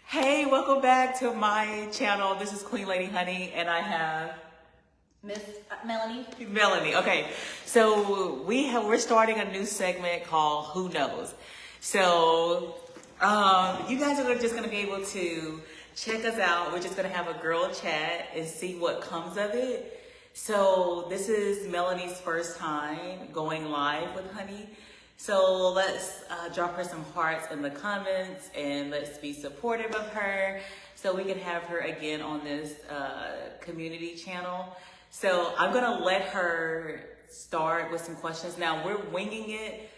Hey, welcome back to my channel. This is Queen Lady Honey, and I have Miss Melanie. Melanie. Okay, so we're starting a new segment called Who Knows. So you guys are just gonna be able to check us out. We're just gonna have a girl chat and see what comes of it. So this is Melanie's first time going live with Honey. So let's drop her some hearts in the comments and let's be supportive of her so we can have her again on this community channel. So I'm gonna let her start with some questions. Now we're winging it.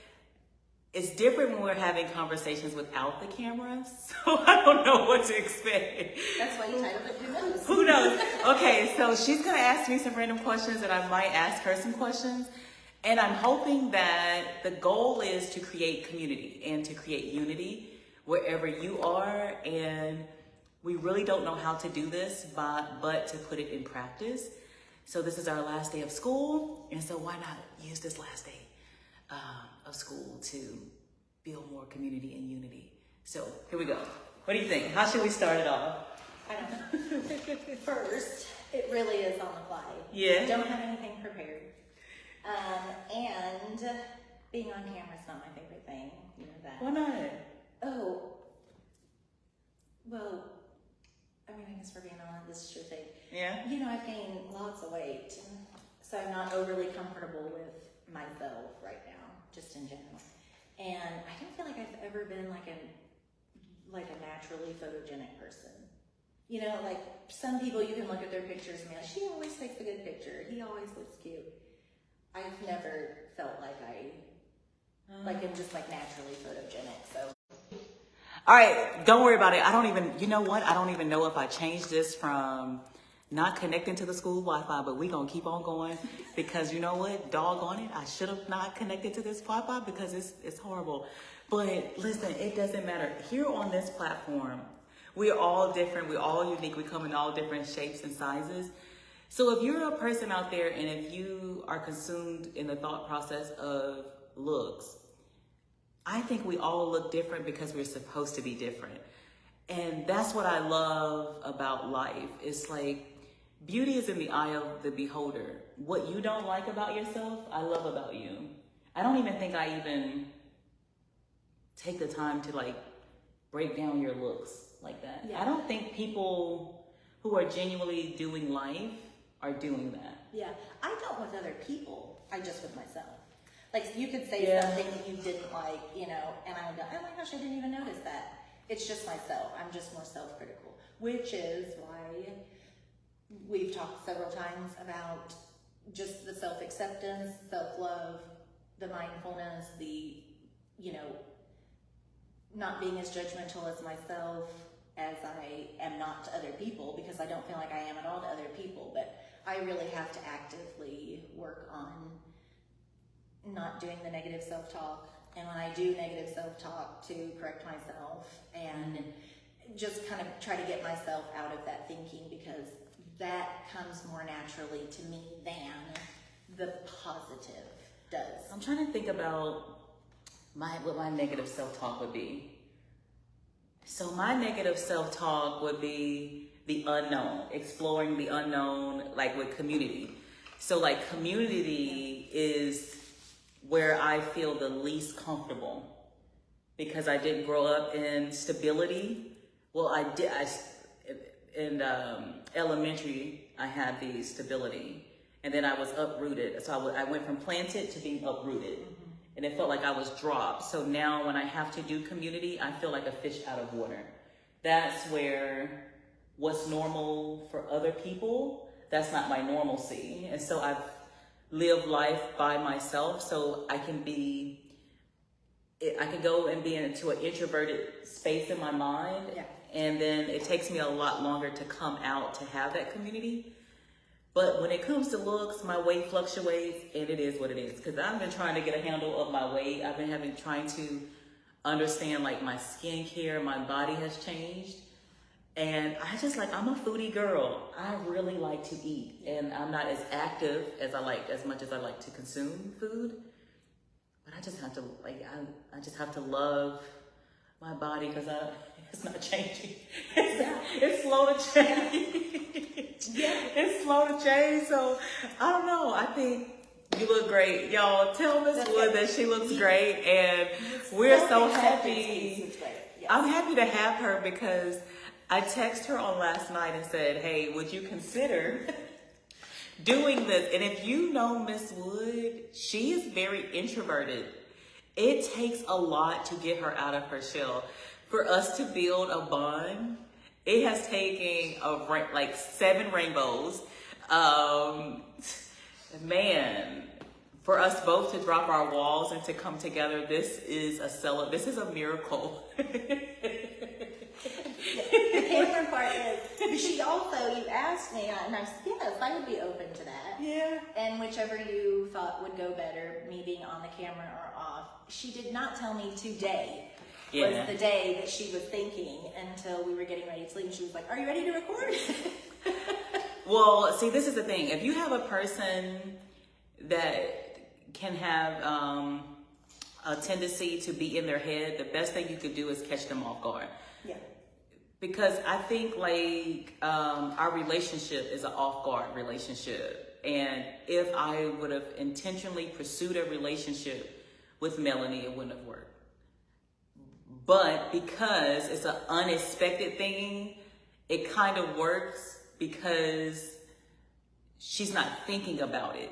It's different when we're having conversations without the camera, so I don't know what to expect. That's why you titled it Who Knows. Who knows? Okay, so she's gonna ask me some random questions and I might ask her some questions. And I'm hoping that the goal is to create community and to create unity wherever you are. And we really don't know how to do this, but to put it in practice. So this is our last day of school. And so why not use this last day of school to build more community and unity? So here we go. What do you think? How should we start it off? I don't know. First, it really is on the fly. Yeah. Don't have anything prepared. And being on camera is not my favorite thing. You know that. Why not? Oh. Well, I mean, I guess for being honest, this is your thing. Yeah. You know, I've gained lots of weight, so I'm not overly comfortable with myself right now, just in general. And I don't feel like I've ever been like a naturally photogenic person. You know, like some people, you can look at their pictures and be like, she always takes a good picture. He always looks cute. I've never felt like I'm just like naturally photogenic. So. All right, don't worry about it. You know what? I don't even know if I changed this from not connecting to the school Wi-Fi, but we gonna keep on going because you know what? Doggone it. I should have not connected to this Wi-Fi because it's horrible. But listen, it doesn't matter. Here on this platform, we're all different. We're all unique. We come in all different shapes and sizes. So if you're a person out there and if you are consumed in the thought process of looks, I think we all look different because we're supposed to be different. And that's what I love about life. It's like beauty is in the eye of the beholder. What you don't like about yourself, I love about you. I don't even think I even take the time to like break down your looks like that. Yeah. I don't think people who are genuinely doing life are doing that. Yeah, I don't with other people. I just with myself. Like you could say something that you didn't like, you know, and I would go, oh my gosh, I didn't even notice that. It's just myself. I'm just more self-critical, which is why we've talked several times about just the self-acceptance, self-love, the mindfulness, the, you know, not being as judgmental as myself as I am not to other people, because I don't feel like I am at all to other people, but I really have to actively work on not doing the negative self-talk, and when I do negative self-talk, to correct myself and just kind of try to get myself out of that thinking, because that comes more naturally to me than the positive does. I'm trying to think about what my negative self-talk would be. So my negative self-talk would be the unknown, exploring the unknown, like with community. So like community is where I feel the least comfortable because I didn't grow up in stability. Well, I did. In elementary, I had the stability, and then I was uprooted. So I went from planted to being uprooted, and it felt like I was dropped. So now when I have to do community, I feel like a fish out of water. That's where what's normal for other people, that's not my normalcy. And so I've lived life by myself, so I can go and be into an introverted space in my mind. Yeah. And then it takes me a lot longer to come out to have that community. But when it comes to looks, my weight fluctuates, and it is what it is. Because I've been trying to get a handle of my weight. I've been trying to understand like my skincare, my body has changed. And I'm a foodie girl. I really like to eat, and I'm not as active as much as I like to consume food. But I just have to I just have to love my body because It's not changing. It's slow to change. Yeah. It's slow to change. So I don't know. I think you look great. Y'all tell Miss Wood that she looks great, and we're so happy. It's great. Yes. I'm happy to have her because I texted her on last night and said, hey, would you consider doing this? And if you know Miss Wood, she is very introverted. It takes a lot to get her out of her shell. For us to build a bond, it has taken like 7 rainbows. Man, for us both to drop our walls and to come together, this is a miracle. The camera part is, she also, you asked me, and I said, yes, I would be open to that. Yeah. And whichever you thought would go better, me being on the camera or off. She did not tell me today was the day that she was thinking until we were getting ready to sleep. She was like, are you ready to record? Well, see, this is the thing. If you have a person that can have a tendency to be in their head, the best thing you could do is catch them off guard. Yeah. Because I think like our relationship is an off-guard relationship. And if I would have intentionally pursued a relationship with Melanie, it wouldn't have worked. But because it's an unexpected thing, it kind of works because she's not thinking about it.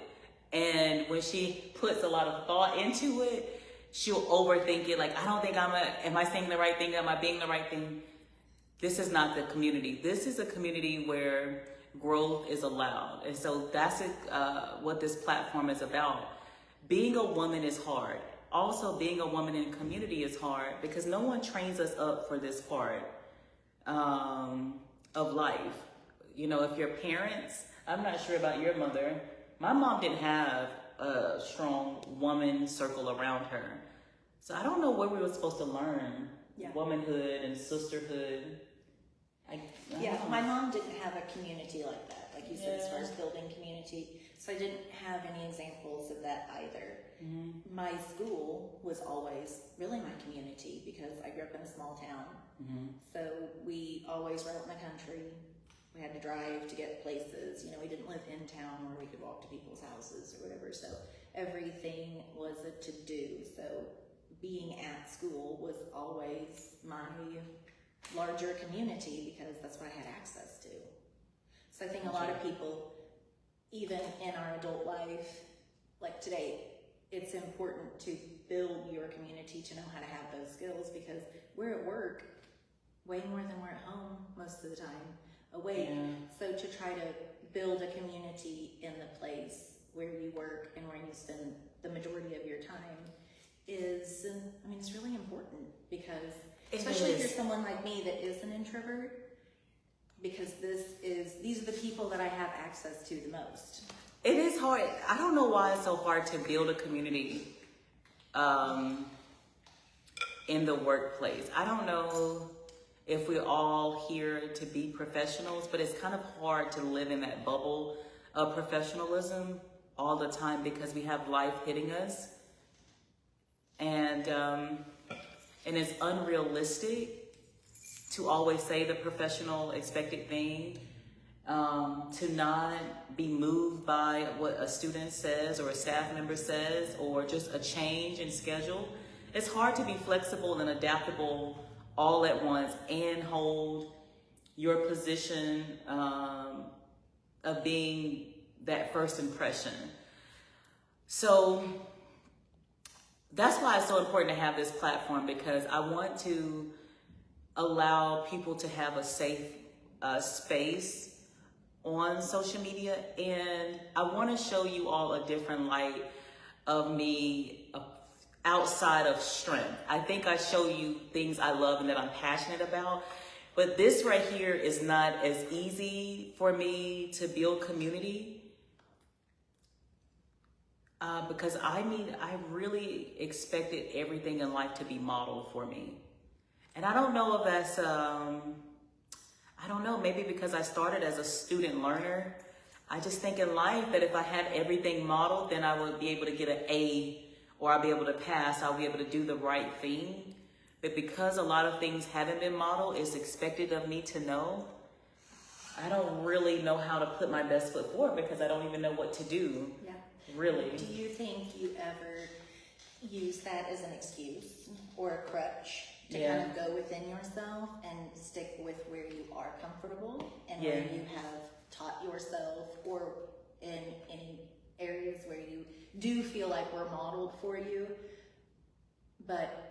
And when she puts a lot of thought into it, she'll overthink it. Like, I don't think am I saying the right thing? Am I being the right thing? This is not the community. This is a community where growth is allowed. And so that's what this platform is about. Being a woman is hard. Also, being a woman in a community is hard because no one trains us up for this part of life. You know, if your parents, I'm not sure about your mother, my mom didn't have a strong woman circle around her. So I don't know where we were supposed to learn womanhood and sisterhood. My mom didn't have a community like that, like you said, as far as building community. So I didn't have any examples of that either. Mm-hmm. My school was always really my community because I grew up in a small town. Mm-hmm. So we always were out in the country. We had to drive to get places. You know, we didn't live in town where we could walk to people's houses or whatever. So everything was a to-do. So being at school was always my larger community because that's what I had access to. So I think a lot of people, even in our adult life, like today, it's important to build your community to know how to have those skills because we're at work way more than we're at home most of the time, awake. Yeah. So to try to build a community in the place where you work and where you spend the majority of your time is, I mean, it's really important because especially if you're someone like me that is an introvert, because these are the people that I have access to the most. It is hard. I don't know why it's so hard to build a community in the workplace. I don't know if we're all here to be professionals, but it's kind of hard to live in that bubble of professionalism all the time because we have life hitting us. And it's unrealistic to always say the professional expected thing, to not be moved by what a student says or a staff member says or just a change in schedule. It's hard to be flexible and adaptable all at once and hold your position of being that first impression. So that's why it's so important to have this platform, because I want to allow people to have a safe space on social media, and I want to show you all a different light of me outside of strength. I think I show you things I love and that I'm passionate about, but this right here is not as easy for me to build community. Because I really expected everything in life to be modeled for me. And I don't know if that's, I don't know, maybe because I started as a student learner. I just think in life that if I had everything modeled, then I would be able to get an A, or I'll be able to pass, I'll be able to do the right thing. But because a lot of things haven't been modeled, it's expected of me to know. I don't really know how to put my best foot forward because I don't even know what to do. Yeah. Really. Do you think you ever use that as an excuse or a crutch to kind of go within yourself and stick with where you are comfortable and where you have taught yourself, or in any areas where you do feel like we're modeled for you,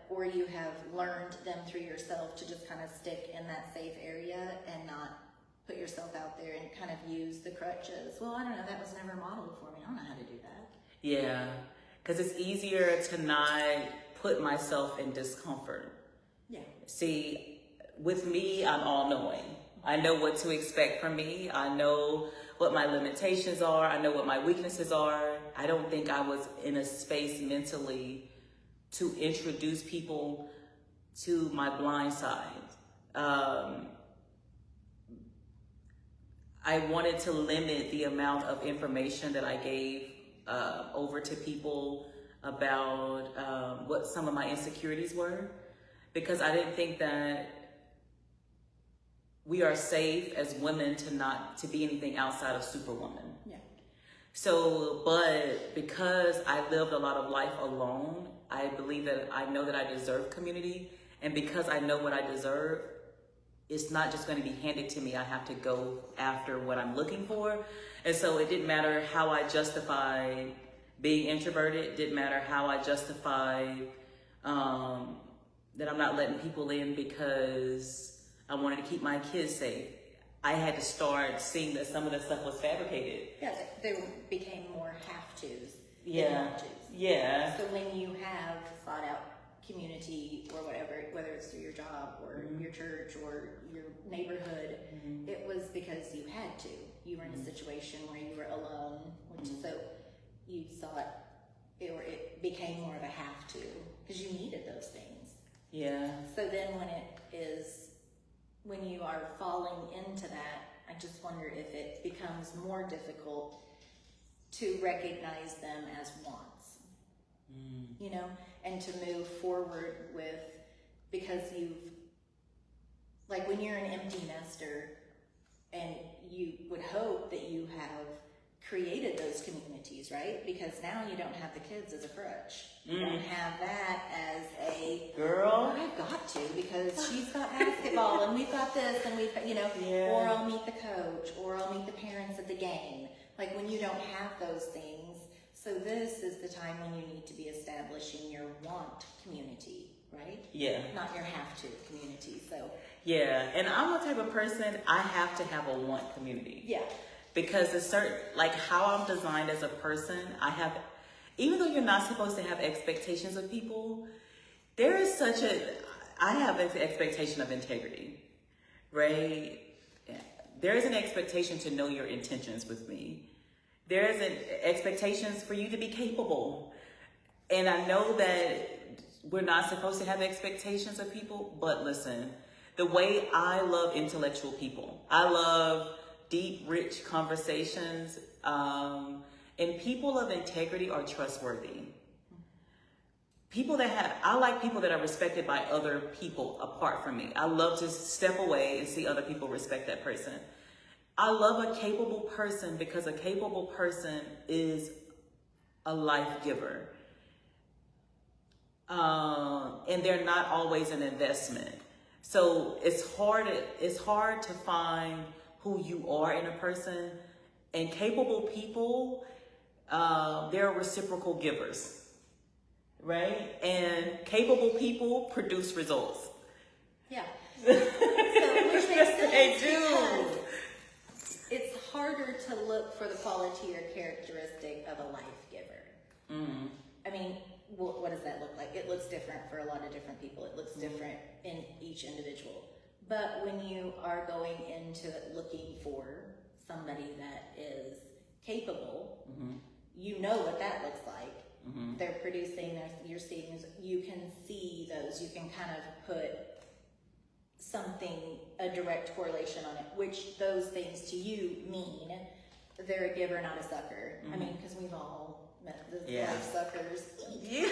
or you have learned them through yourself to just kind of stick in that safe area and not put yourself out there and kind of use the crutches? Well, I don't know, that was never modeled for me. I don't know how to do that. Yeah, because it's easier to not put myself in discomfort. Yeah. See, with me, I'm all knowing. I know what to expect from me. I know what my limitations are. I know what my weaknesses are. I don't think I was in a space mentally to introduce people to my blind side. I wanted to limit the amount of information that I gave over to people about what some of my insecurities were, because I didn't think that we are safe as women to be anything outside of Superwoman. Yeah. So, but because I lived a lot of life alone, I believe that I know that I deserve community, and because I know what I deserve, it's not just going to be handed to me. I have to go after what I'm looking for. And so it didn't matter how I justified being introverted. It didn't matter how I justified that I'm not letting people in because I wanted to keep my kids safe. I had to start seeing that some of the stuff was fabricated. Yeah, there became more have-tos Yeah. than want-tos. Yeah. So when you have sought out community or whatever, whether it's through your job or your church or your neighborhood, it was because you had to. You were in a situation where you were alone, so you thought it became more of a have to because you needed those things. Yeah. So then when you are falling into that, I just wonder if it becomes more difficult to recognize them as wants. You know, and to move forward with, because like when you're an empty nester and you would hope that you have created those communities, right? Because now you don't have the kids as a crutch. You don't have that as a girl. I've got to, because she's got basketball and we've got this and we've got, or I'll meet the coach or I'll meet the parents at the game. Like when you don't have those things. So this is the time when you need to be establishing your want community, right? Yeah. Not your have to community. So yeah, and I'm the type of person, I have to have a want community. yeah. Because it's certain, like how I'm designed as a person, even though you're not supposed to have expectations of people, I have an expectation of integrity, right? There is an expectation to know your intentions with me. There is an expectations for you to be capable. And I know that we're not supposed to have expectations of people, but listen, the way I love intellectual people, I love deep, rich conversations, and people of integrity are trustworthy. I like people that are respected by other people apart from me. I love to step away and see other people respect that person. I love a capable person because a capable person is a life giver. And they're not always an investment. So it's hard to find who you are in a person, and capable people, they're reciprocal givers, right? And capable people produce results. Yeah. So, which makes sense. They do. Because it's harder to look for the quality or characteristic of a life giver. I mean, what does that look like? It looks different for a lot of different people. It looks different in each individual. But when you are going into it looking for somebody that is capable, you know what that looks like. They're producing, you're seeing, you can see those, you can kind of put a direct correlation on it, which those things to you mean they're a giver, not a sucker. I mean, because we've all met the life suckers. Yeah.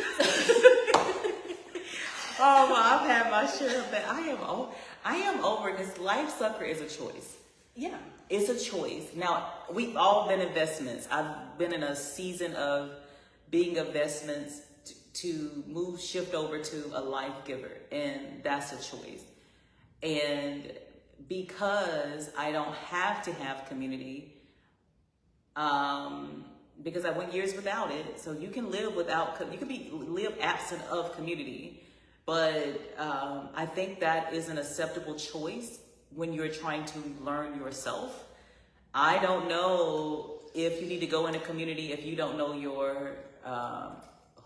Oh, well, I've had my share of that. I am over because Life Sucker is a choice. Yeah. It's a choice. Now, we've all been investments. I've been in a season of being investments to shift over to a life giver, and that's a choice. And because I don't have to have community, because I went years without it, so you can live live absent of community, but I think that is an acceptable choice when you're trying to learn yourself. I don't know if you need to go in a community if you don't know your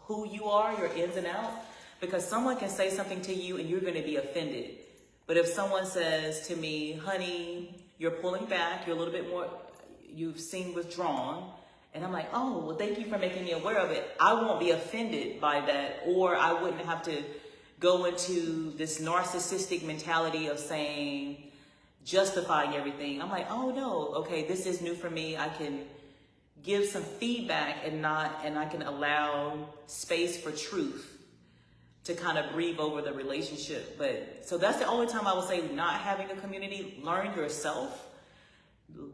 who you are, your ins and outs, because someone can say something to you and you're going to be offended. But if someone says to me, honey, you're pulling back, you're a little bit more, you seem withdrawn, and I'm like, oh, well, thank you for making me aware of it, I won't be offended by that, or I wouldn't have to go into this narcissistic mentality of saying, justifying everything. I'm like, oh no, okay, this is new for me. I can give some feedback and I can allow space for truth to kind of breathe over the relationship. But so that's the only time I would say not having a community. Learn yourself,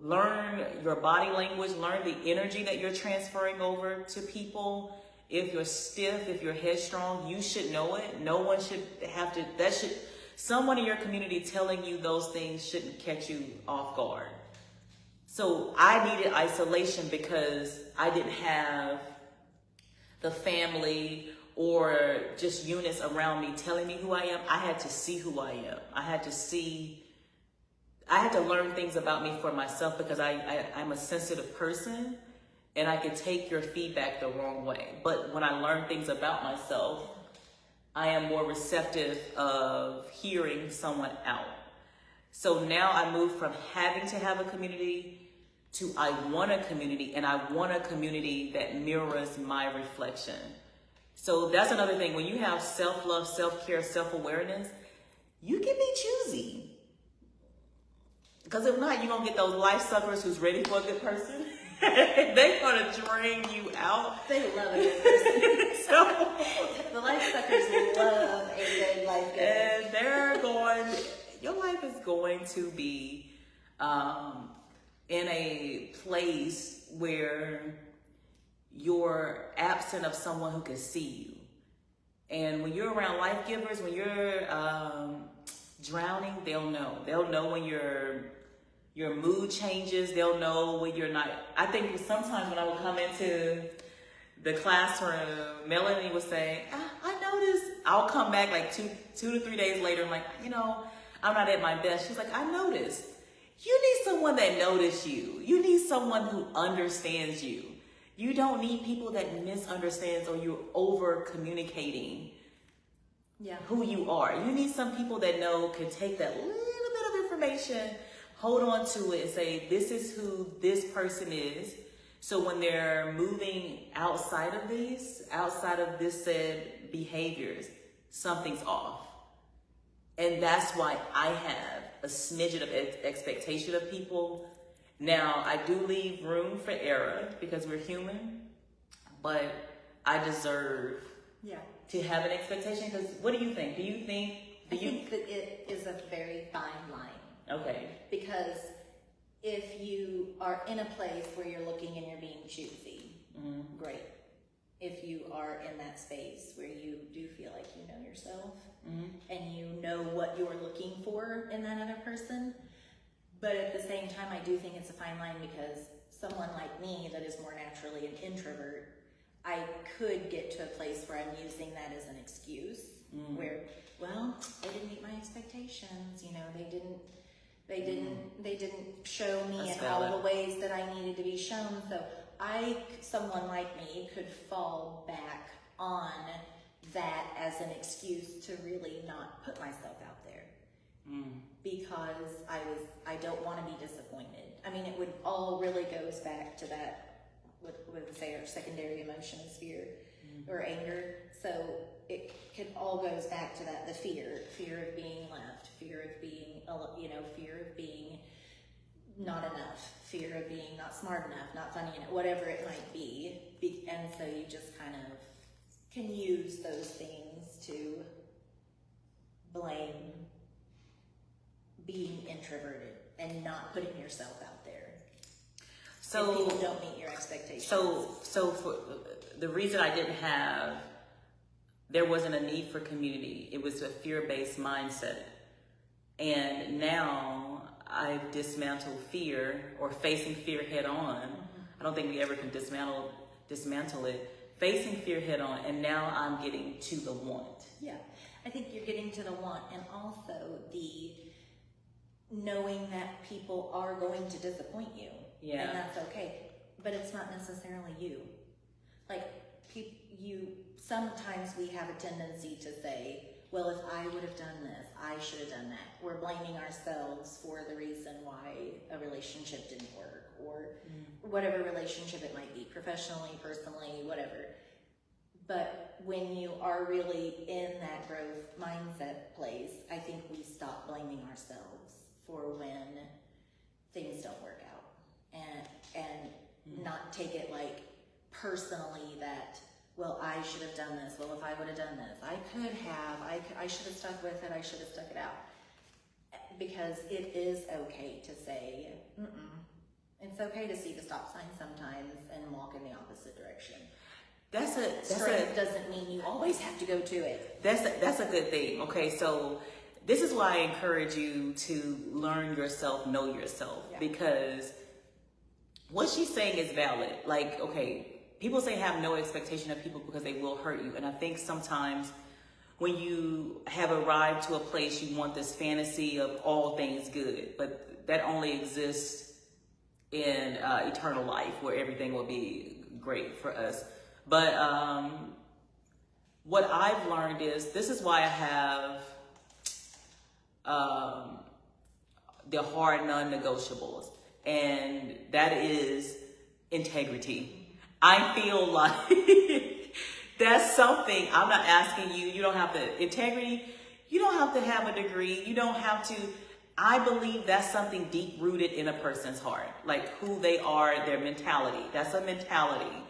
learn your body language, learn the energy that you're transferring over to people. If you're stiff, if you're headstrong, you should know it. No one should have to, someone in your community telling you those things shouldn't catch you off guard. So I needed isolation because I didn't have the family or just units around me telling me who I am. I had to see who I am. I had to learn things about me for myself because I'm a sensitive person and I can take your feedback the wrong way. But when I learn things about myself, I am more receptive of hearing someone out. So now I moved from having to have a community to I want a community, and I want a community that mirrors my reflection. So that's another thing. When you have self-love, self-care, self-awareness, you can be choosy. Because if not, you're going to get those life suckers who's ready for a good person. They're going to drain you out. They love a good person. So the life suckers love a good life giver. And your life is going to be in a place where you're absent of someone who can see you. And when you're around life givers, when you're drowning, they'll know. They'll know when your mood changes. They'll know when you're not. I think sometimes when I would come into the classroom, Melanie would say, I noticed. I'll come back like two to 3 days later. I'm like, I'm not at my best. She's like, I noticed. You need someone that noticed you. You need someone who understands you. You don't need people that misunderstands or you're over communicating who you are. You need some people that can take that little bit of information, hold on to it and say, this is who this person is. So when they're moving outside of this said behaviors, something's off. And that's why I have a smidgen of expectation of people. Now, I do leave room for error because we're human, but I deserve to have an expectation. Because what do you think? I think that it is a very fine line. Okay. Because if you are in a place where you're looking and you're being choosy, great. If you are in that space where you do feel like you know yourself and you know what you're looking for in that other person, but at the same time, I do think it's a fine line because someone like me that is more naturally an introvert, I could get to a place where I'm using that as an excuse where, well, they didn't meet my expectations, they didn't show me in all the ways that I needed to be shown. So someone like me could fall back on that as an excuse to really not put myself out there. Because I don't want to be disappointed. I mean, it all really goes back to that, what say our secondary emotion is fear or anger. So it all goes back to that, the fear of being left, fear of being, fear of being not enough, fear of being not smart enough, not funny enough, whatever it might be. And so you just kind of can use those things to blame being introverted and not putting yourself out there. So if people don't meet your expectations. So for the reason I didn't have, there wasn't a need for community. It was a fear-based mindset. And now I've dismantled fear, or facing fear head on. I don't think we ever can dismantle it. Facing fear head on, and now I'm getting to the want. Yeah, I think you're getting to the want, and also the knowing that people are going to disappoint you. Yeah. And that's okay, but it's not necessarily you. Like, sometimes we have a tendency to say, well, if I would have done this, I should have done that. We're blaming ourselves for the reason why a relationship didn't work, or whatever relationship it might be, professionally, personally, whatever. But when you are really in that growth mindset place, I think we stop blaming ourselves for when things don't work out, and not take it like personally that, well, I should have done this. Well, if I would have done this, I should have stuck with it. I should have stuck it out. Because it is okay to say, it's okay to see the stop sign sometimes and walk in the opposite direction. Strength doesn't mean you always have to go to it. That's a good thing. Okay, so this is why I encourage you to learn yourself, know yourself, because what she's saying is valid. Like, okay, people say have no expectation of people because they will hurt you. And I think sometimes when you have arrived to a place, you want this fantasy of all things good, but that only exists in eternal life where everything will be great for us. But what I've learned is, this is why I have the hard non-negotiables, and that is integrity. I feel like that's something I'm not asking you. You don't have to, integrity, you don't have to have a degree. You don't have to, I believe that's something deep rooted in a person's heart, like who they are, their mentality. That's a mentality.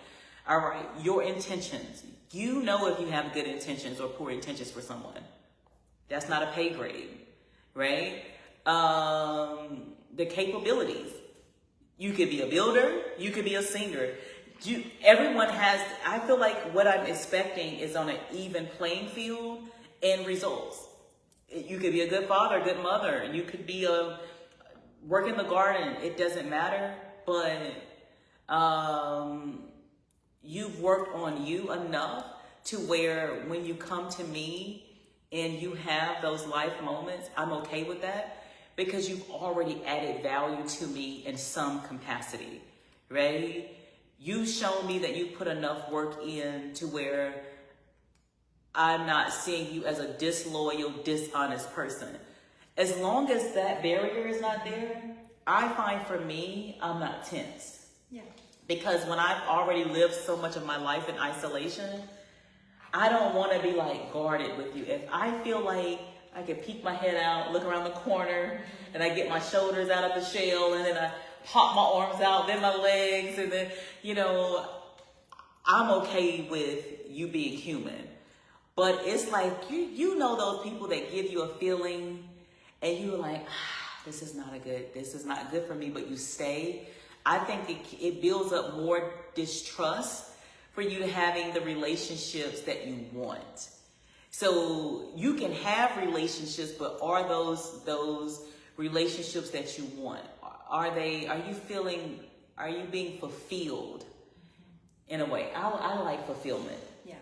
All right, your intentions. You know if you have good intentions or poor intentions for someone. That's not a pay grade, right? The capabilities. You could be a builder, you could be a singer. Everyone has, I feel like what I'm expecting is on an even playing field and results. You could be a good father, a good mother. You could be work in the garden. It doesn't matter, but you've worked on you enough to where when you come to me and you have those life moments, I'm okay with that because you've already added value to me in some capacity, right? You've shown me that you put enough work in to where I'm not seeing you as a disloyal, dishonest person. As long as that barrier is not there, I find for me, I'm not tense. Yeah. Because when I've already lived so much of my life in isolation, I don't want to be like guarded with you. If I feel like I can peek my head out, look around the corner, and I get my shoulders out of the shell, and then I pop my arms out, then my legs, and then, I'm okay with you being human. But it's like, you know those people that give you a feeling, and you're like, this is not good for me, but you stay. I think it builds up more distrust for you to having the relationships that you want. So you can have relationships, but are those relationships that you want? Are you being fulfilled in a way? I like fulfillment. Yeah.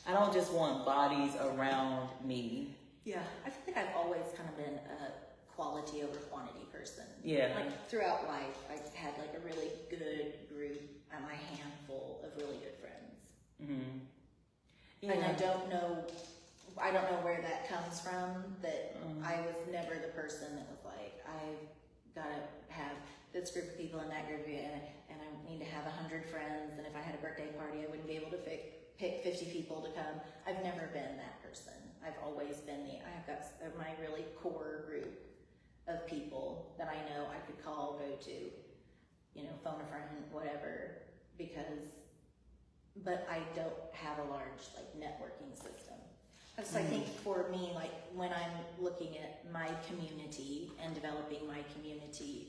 I don't just want bodies around me. Yeah. I feel like I've always kind of been a quality over quantity person. Yeah. Like throughout life, I had like a really good group and my handful of really good friends. Mm-hmm. Yeah. And I don't know where that comes from, that I was never the person that was like, I've got to have this group of people and that group, and I need to have 100 friends, and if I had a birthday party, I wouldn't be able to pick 50 people to come. I've never been that person. I've always been I've got my really core group of people that I know I could call, go to, phone a friend, whatever, but I don't have a large like networking system. So I think for me, like when I'm looking at my community and developing my community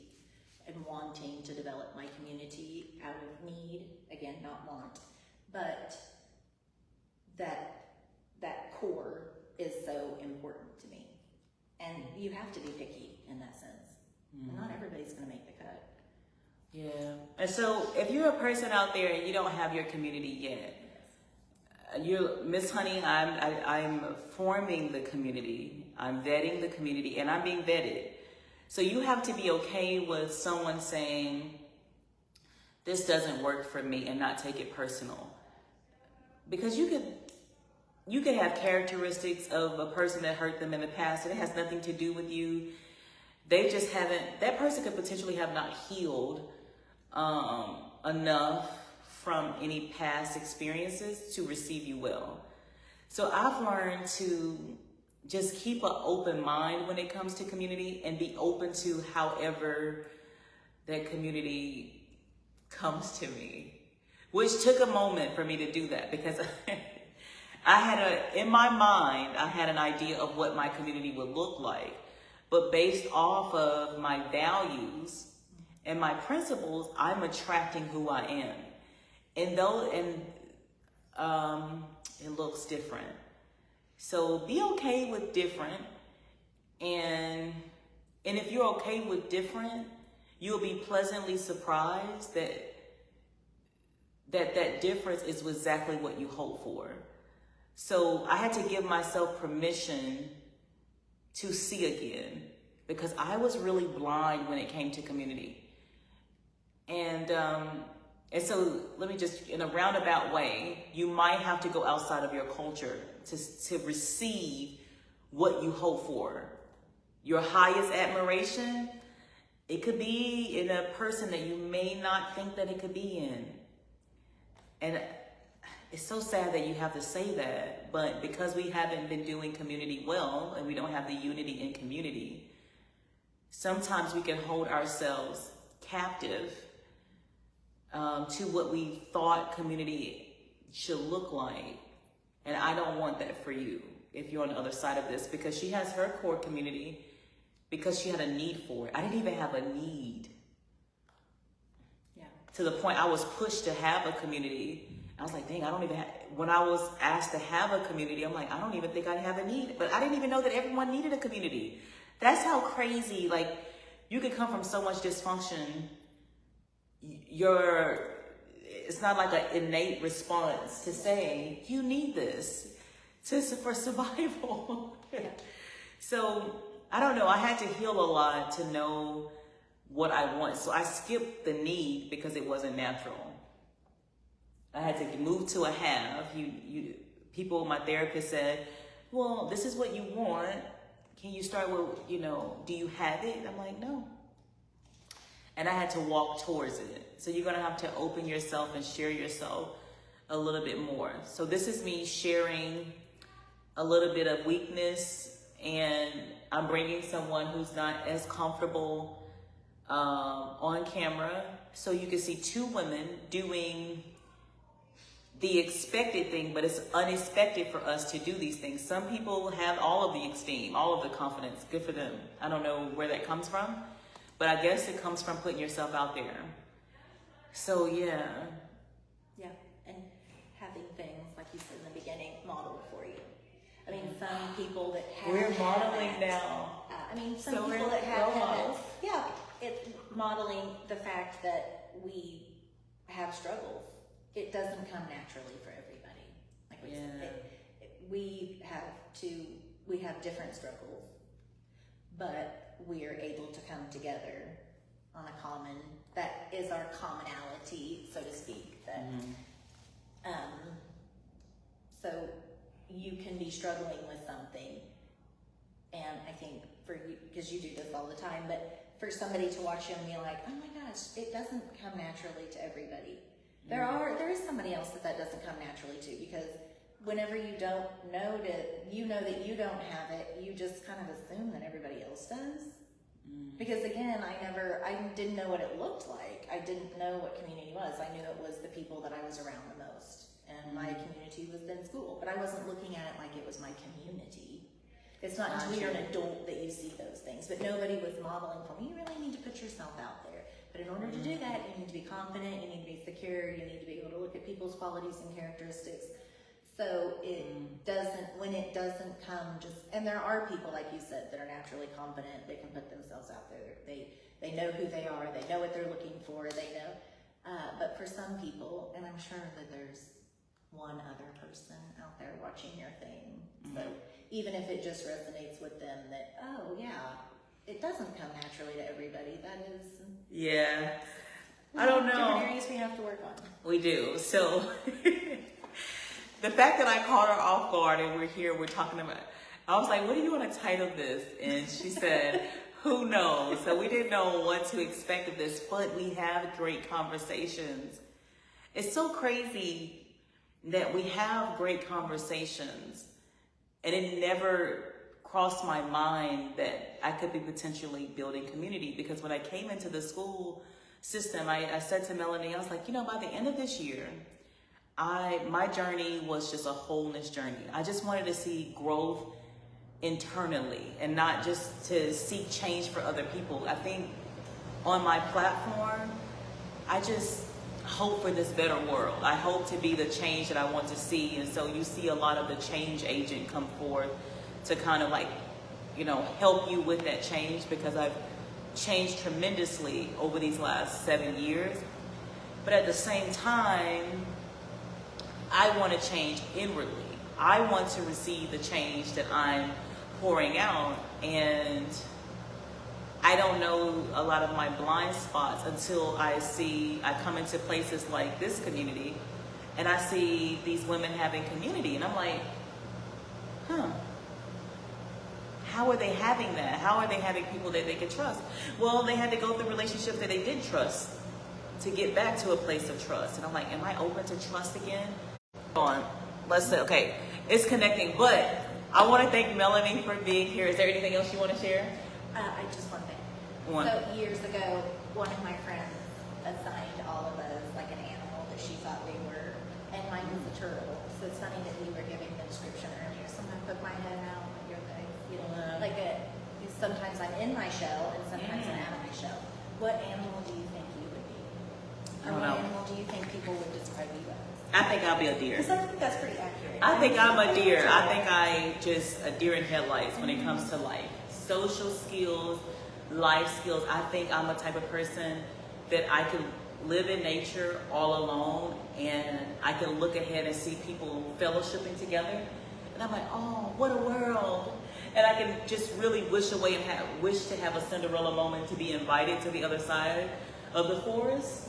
and wanting to develop my community out of need, again, not want, but that core is so important to me. And you have to be picky in that sense. Not everybody's going to make the cut. Yeah. And so if you're a person out there and you don't have your community yet, you're Miss Honey, I'm forming the community. I'm vetting the community and I'm being vetted. So you have to be okay with someone saying, this doesn't work for me, and not take it personal. Because you could have characteristics of a person that hurt them in the past and it has nothing to do with you. They just haven't, that person could potentially have not healed enough from any past experiences to receive you well. So I've learned to just keep an open mind when it comes to community and be open to however that community comes to me, which took a moment for me to do that because in my mind, I had an idea of what my community would look like, but based off of my values and my principles, I'm attracting who I am. And it looks different. So be okay with different. And if you're okay with different, you'll be pleasantly surprised that difference is exactly what you hope for. So I had to give myself permission to see again because I was really blind when it came to community. And so let me just, in a roundabout way, you might have to go outside of your culture to receive what you hope for. Your highest admiration, it could be in a person that you may not think that it could be in. And it's so sad that you have to say that, but because we haven't been doing community well and we don't have the unity in community, sometimes we can hold ourselves captive to what we thought community should look like. And I don't want that for you if you're on the other side of this, because she has her core community because she had a need for it. I didn't even have a need. Yeah. To the point I was pushed to have a community. I was like, dang, I don't even have, when I was asked to have a community, I'm like, I don't even think I have a need. But I didn't even know that everyone needed a community. That's how crazy, like, you could come from so much dysfunction. It's not like an innate response to say, you need this for survival. Yeah. So, I don't know, I had to heal a lot to know what I want. So I skipped the need because it wasn't natural. I had to move to a have. My therapist said, well, this is what you want. Can you start with, do you have it? I'm like, no. And I had to walk towards it. So you're going to have to open yourself and share yourself a little bit more. So this is me sharing a little bit of weakness, and I'm bringing someone who's not as comfortable on camera. So you can see two women doing the expected thing, but it's unexpected for us to do these things. Some people have all of the esteem, all of the confidence. Good for them. I don't know where that comes from, but I guess it comes from putting yourself out there. So yeah. Yeah, and having things, like you said in the beginning, modeled for you. I mean, some people that have We're modeling that, now. Some So people we're that have role had models. that, yeah, it's modeling the fact that we have struggles. It doesn't come naturally for everybody. Like we said, we have different struggles, but we are able to come together on a common, that is our commonality, so to speak. That, so you can be struggling with something, and I think for you, because you do this all the time, but for somebody to watch you and be like, oh my gosh, it doesn't come naturally to everybody. There is somebody else that doesn't come naturally to, because whenever you don't know that you don't have it, you just kind of assume that everybody else does. Because again, I didn't know what it looked like. I didn't know what community was. I knew it was the people that I was around the most. and my community was then school. But I wasn't looking at it like it was my community. It's not until you're an adult that you see those things. But nobody was modeling for me. You really need to put yourself out there. But in order to do that, you need to be confident, you need to be secure, you need to be able to look at people's qualities and characteristics. So it doesn't, when it doesn't come just, and there are people, like you said, that are naturally confident, they can put themselves out there. They know who they are, they know what they're looking for, they know. But for some people, and I'm sure that there's one other person out there watching your thing. So even if it just resonates with them that, oh yeah, it doesn't come naturally to everybody. That is, yeah. I don't know. Different areas we have to work on. We do. So the fact that I caught her off guard and we're talking about, I was like, what do you want to title this? And she said, who knows? So we didn't know what to expect of this, but we have great conversations. It's so crazy that we have great conversations, and it never crossed my mind that I could be potentially building community, because when I came into the school system, I said to Melanie, I was like, by the end of this year, my journey was just a wholeness journey. I just wanted to see growth internally and not just to seek change for other people. I think on my platform, I just hope for this better world. I hope to be the change that I want to see. And so you see a lot of the change agent come forth to kind of help you with that change, because I've changed tremendously over these last 7 years. But at the same time, I want to change inwardly. I want to receive the change that I'm pouring out, and I don't know a lot of my blind spots until I come into places like this community and I see these women having community, and I'm like, how are they having that? How are they having people that they can trust? Well, they had to go through relationships that they didn't trust to get back to a place of trust. And I'm like, am I open to trust again? Let's say, okay, it's connecting, but I want to thank Melanie for being here. Is there anything else you want to share? I just one thing. One. So years ago, one of my friends assigned all of us like an animal that she thought we were, and mine was a turtle. So it's funny that we were giving the description earlier. Sometimes I put my head out, your legs, sometimes I'm in my shell and sometimes I'm out of my shell. What animal do you think you would be? Or what animal do you think people would describe you as? I think I'll be a deer. Because I think that's pretty accurate. I think I'm a deer. I think I just a deer in headlights when it comes to life. Social skills, life skills. I think I'm a type of person that I can live in nature all alone, and I can look ahead and see people fellowshipping together. And I'm like, oh, what a world. And I can just really wish away and wish to have a Cinderella moment to be invited to the other side of the forest.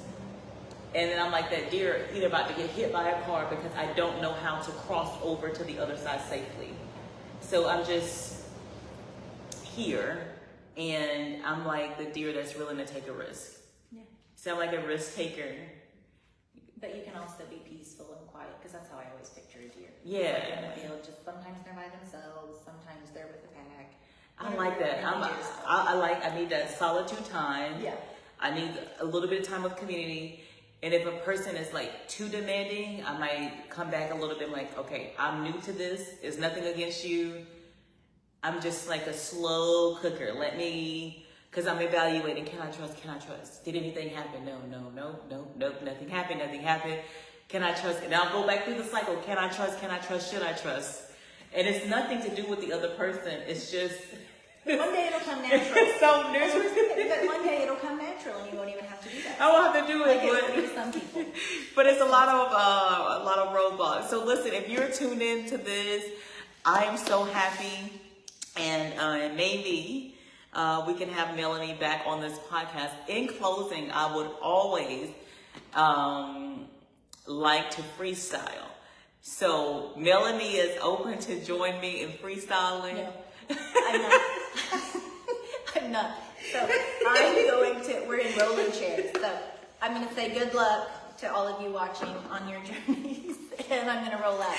And then I'm like that deer, either about to get hit by a car because I don't know how to cross over to the other side safely. So I'm just here, and I'm like the deer that's willing to take a risk. Yeah. So I'm like a risk taker. But you can also be peaceful and quiet, because that's how I always picture a deer. Yeah. Like in the field, just sometimes they're by themselves, sometimes they're with the pack. I like that. I need that solitude time. Yeah. I need a little bit of time with community. And if a person is like too demanding, I might come back a little bit like, okay, I'm new to this. It's nothing against you. I'm just like a slow cooker. Because I'm evaluating, can I trust? Did anything happen? No, nothing happened. Can I trust? And I'll go back through the cycle. Can I trust? Should I trust? And it's nothing to do with the other person. It's just... One day it'll come natural. It's so new. But one day it'll come natural and you won't even have to do that. I won't have to do it. Like it will be to some people. But it's a lot of roadblocks. So listen, if you're tuned in to this, I am so happy. And maybe we can have Melanie back on this podcast. In closing, I would always like to freestyle. So Melanie is open to join me in freestyling. No, I'm not. I'm not. So we're in rolling chairs. So I'm going to say good luck to all of you watching on your journeys. And I'm going to roll out.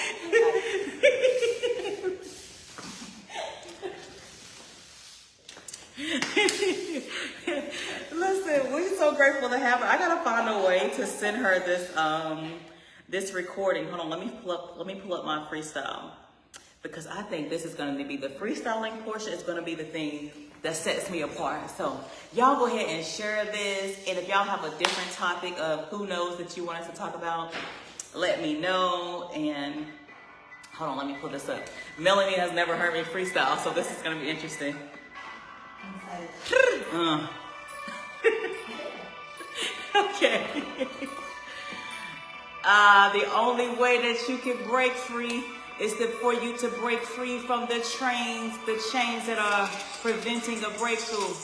Listen, we're so grateful to have her. I gotta find a way to send her this recording. Hold on, let me pull up my freestyle, because I think this is going to be the freestyling portion. Is going to be the thing that sets me apart. So y'all go ahead and share this, and if y'all have a different topic of who knows that you want us to talk about, let me know. And hold on, let me pull this up. Melanie has never heard me freestyle, so this is going to be interesting. Okay. The only way that you can break free is for you to break free from the chains that are preventing a breakthrough.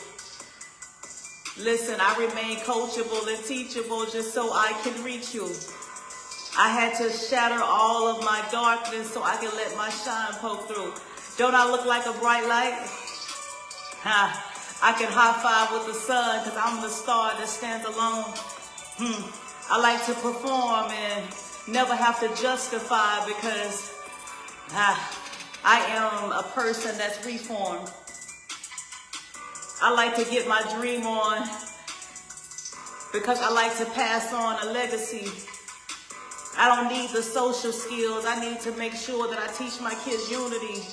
Listen, I remain coachable and teachable just so I can reach you. I had to shatter all of my darkness so I can let my shine poke through. Don't I look like a bright light? I can high five with the sun because I'm the star that stands alone. I like to perform and never have to justify because I am a person that's reformed. I like to get my dream on because I like to pass on a legacy. I don't need the social skills. I need to make sure that I teach my kids unity.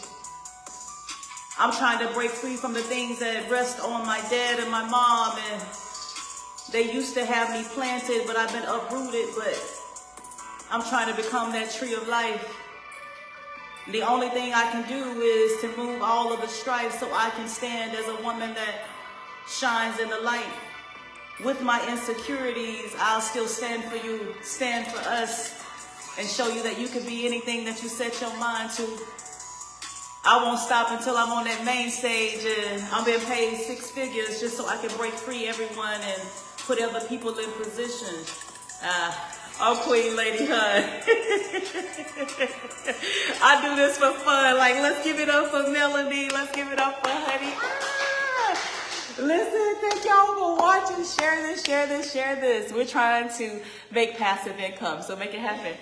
I'm trying to break free from the things that rest on my dad and my mom, and they used to have me planted, but I've been uprooted, but I'm trying to become that tree of life. The only thing I can do is to move all of the strife so I can stand as a woman that shines in the light. With my insecurities, I'll still stand for you, stand for us, and show you that you can be anything that you set your mind to. I won't stop until I'm on that main stage and I'm being paid 6 figures just so I can break free everyone and put other people in position. Oh, Queen Lady Hun. I do this for fun. Like, let's give it up for Melanie. Let's give it up for Honey. Listen, thank y'all for watching. Share this, share this, share this. We're trying to make passive income, so make it happen.